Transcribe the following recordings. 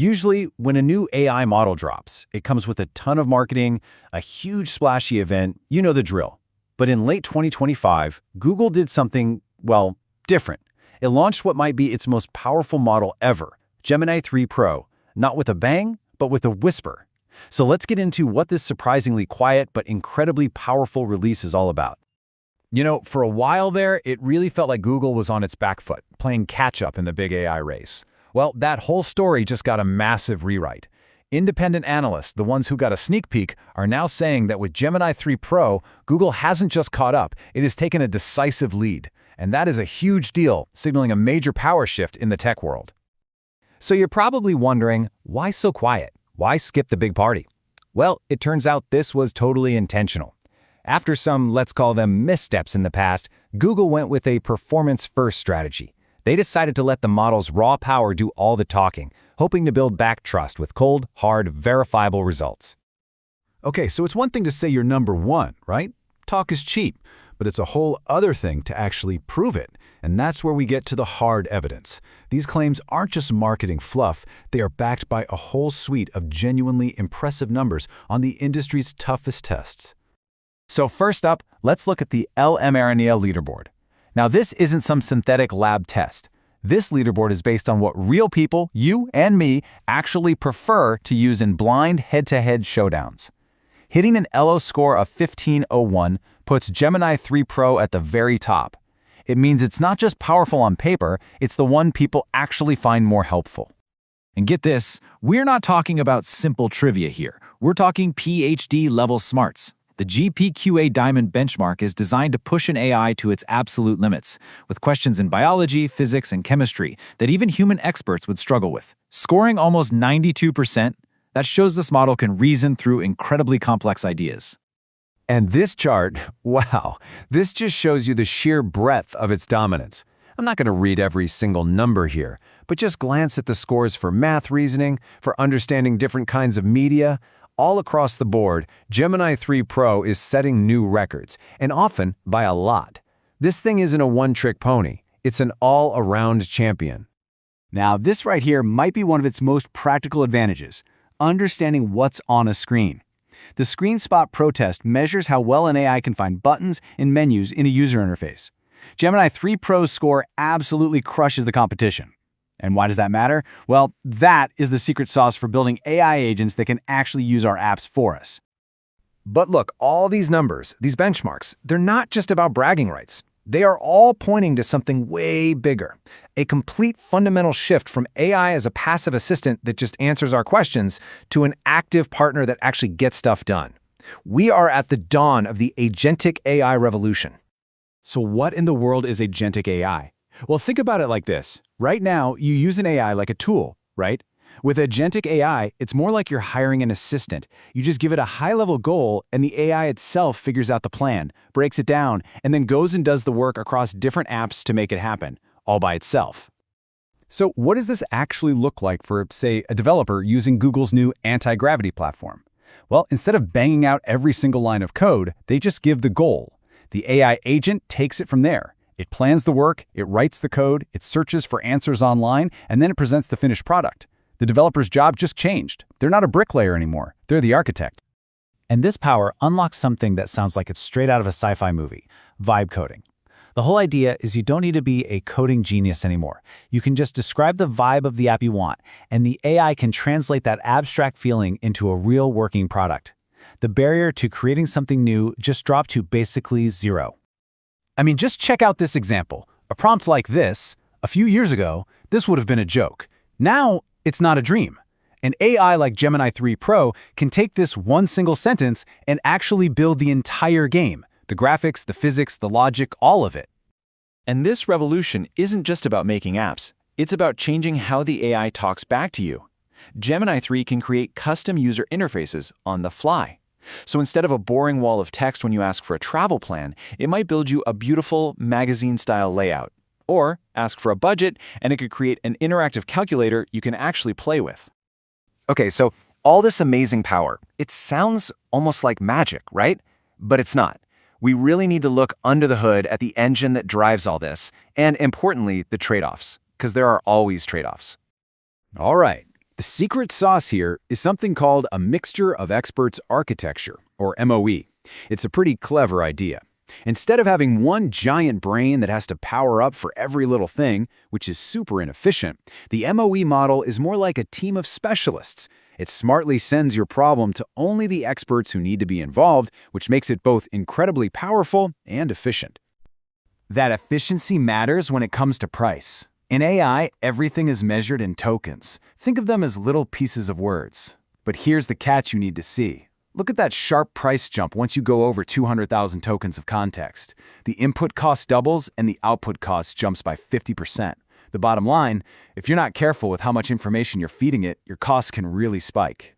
Usually, when a new AI model drops, it comes with a ton of marketing, a huge splashy event, you know the drill. But in late 2025, Google did something, well, different. It launched what might be its most powerful model ever, Gemini 3 Pro, not with a bang, but with a whisper. So let's get into what this surprisingly quiet but incredibly powerful release is all about. You know, for a while there, it really felt like Google was on its back foot, playing catch-up in the big AI race. Well, that whole story just got a massive rewrite. Independent analysts, the ones who got a sneak peek, are now saying that with Gemini 3 Pro, Google hasn't just caught up, it has taken a decisive lead. And that is a huge deal, signaling a major power shift in the tech world. So you're probably wondering, why so quiet? Why skip the big party? Well, it turns out this was totally intentional. After some, let's call them missteps in the past, Google went with a performance-first strategy. They decided to let the model's raw power do all the talking, hoping to build back trust with cold, hard, verifiable results. Okay, so it's one thing to say you're number one, right? Talk is cheap, but it's a whole other thing to actually prove it. And that's where we get to the hard evidence. These claims aren't just marketing fluff, they are backed by a whole suite of genuinely impressive numbers on the industry's toughest tests. So first up, let's look at the LMArena Leaderboard. Now, this isn't some synthetic lab test. This leaderboard is based on what real people, you and me, actually prefer to use in blind head-to-head showdowns. Hitting an LO score of 1501 puts Gemini 3 Pro at the very top. It means it's not just powerful on paper, it's the one people actually find more helpful. And get this, we're not talking about simple trivia here. We're talking PhD-level smarts. The GPQA Diamond benchmark is designed to push an AI to its absolute limits, with questions in biology, physics, and chemistry that even human experts would struggle with. Scoring almost 92%, that shows this model can reason through incredibly complex ideas. And this chart, wow, this just shows you the sheer breadth of its dominance. I'm not going to read every single number here, but just glance at the scores for math reasoning, for understanding different kinds of media. All across the board, Gemini 3 Pro is setting new records, and often by a lot. This thing isn't a one-trick pony. It's an all-around champion. Now, this right here might be one of its most practical advantages, understanding what's on a screen. The Screen Spot Pro test measures how well an AI can find buttons and menus in a user interface. Gemini 3 Pro's score absolutely crushes the competition. And why does that matter? Well, that is the secret sauce for building AI agents that can actually use our apps for us. But look, all these numbers, these benchmarks, they're not just about bragging rights. They are all pointing to something way bigger. A complete fundamental shift from AI as a passive assistant that just answers our questions to an active partner that actually gets stuff done. We are at the dawn of the agentic AI revolution. So what in the world is agentic AI? Well, think about it like this. Right now, you use an AI like a tool, right? With agentic AI, it's more like you're hiring an assistant. You just give it a high-level goal, and the AI itself figures out the plan, breaks it down, and then goes and does the work across different apps to make it happen, all by itself. So what does this actually look like for, say, a developer using Google's new anti-gravity platform? Well, instead of banging out every single line of code, they just give the goal. The AI agent takes it from there. It plans the work, it writes the code, it searches for answers online, and then it presents the finished product. The developer's job just changed. They're not a bricklayer anymore. They're the architect. And this power unlocks something that sounds like it's straight out of a sci-fi movie, vibe coding. The whole idea is you don't need to be a coding genius anymore. You can just describe the vibe of the app you want, and the AI can translate that abstract feeling into a real working product. The barrier to creating something new just dropped to basically zero. I mean, just check out this example. A prompt like this, a few years ago, this would have been a joke. Now, it's not a dream. An AI like Gemini 3 Pro can take this one single sentence and actually build the entire game. The graphics, the physics, the logic, all of it. And this revolution isn't just about making apps. It's about changing how the AI talks back to you. Gemini 3 can create custom user interfaces on the fly. So instead of a boring wall of text when you ask for a travel plan, it might build you a beautiful magazine-style layout. Or ask for a budget, and it could create an interactive calculator you can actually play with. Okay, so all this amazing power, it sounds almost like magic, right? But it's not. We really need to look under the hood at the engine that drives all this, and importantly, the trade-offs, because there are always trade-offs. All right. The secret sauce here is something called a Mixture of Experts architecture, or MOE. It's a pretty clever idea. Instead of having one giant brain that has to power up for every little thing, which is super inefficient, the MOE model is more like a team of specialists. It smartly sends your problem to only the experts who need to be involved, which makes it both incredibly powerful and efficient. That efficiency matters when it comes to price. In AI, everything is measured in tokens. Think of them as little pieces of words. But here's the catch you need to see. Look at that sharp price jump once you go over 200,000 tokens of context. The input cost doubles and the output cost jumps by 50%. The bottom line, if you're not careful with how much information you're feeding it, your costs can really spike.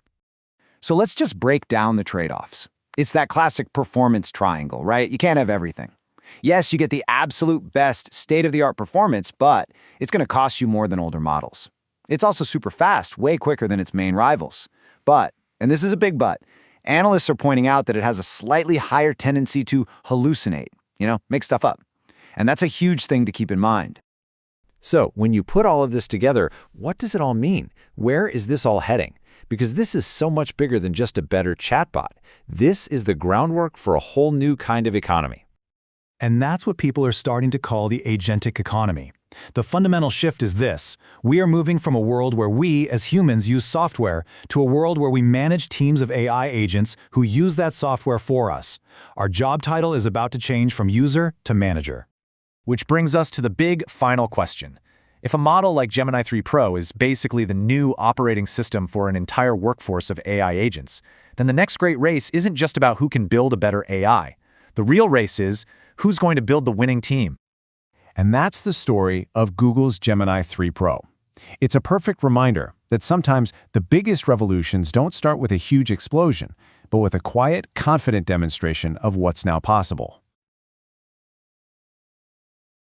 So let's just break down the trade-offs. It's that classic performance triangle, right? You can't have everything. Yes, you get the absolute best state-of-the-art performance, but it's going to cost you more than older models. It's also super fast, way quicker than its main rivals. But, and this is a big but, analysts are pointing out that it has a slightly higher tendency to hallucinate, make stuff up. And that's a huge thing to keep in mind. So, when you put all of this together, what does it all mean? Where is this all heading? Because this is so much bigger than just a better chatbot. This is the groundwork for a whole new kind of economy. And that's what people are starting to call the agentic economy. The fundamental shift is this. We are moving from a world where we, as humans, use software to a world where we manage teams of AI agents who use that software for us. Our job title is about to change from user to manager. Which brings us to the big final question. If a model like Gemini 3 Pro is basically the new operating system for an entire workforce of AI agents, then the next great race isn't just about who can build a better AI. The real race is who's going to build the winning team. And that's the story of Google's Gemini 3 Pro. It's a perfect reminder that sometimes the biggest revolutions don't start with a huge explosion, but with a quiet, confident demonstration of what's now possible.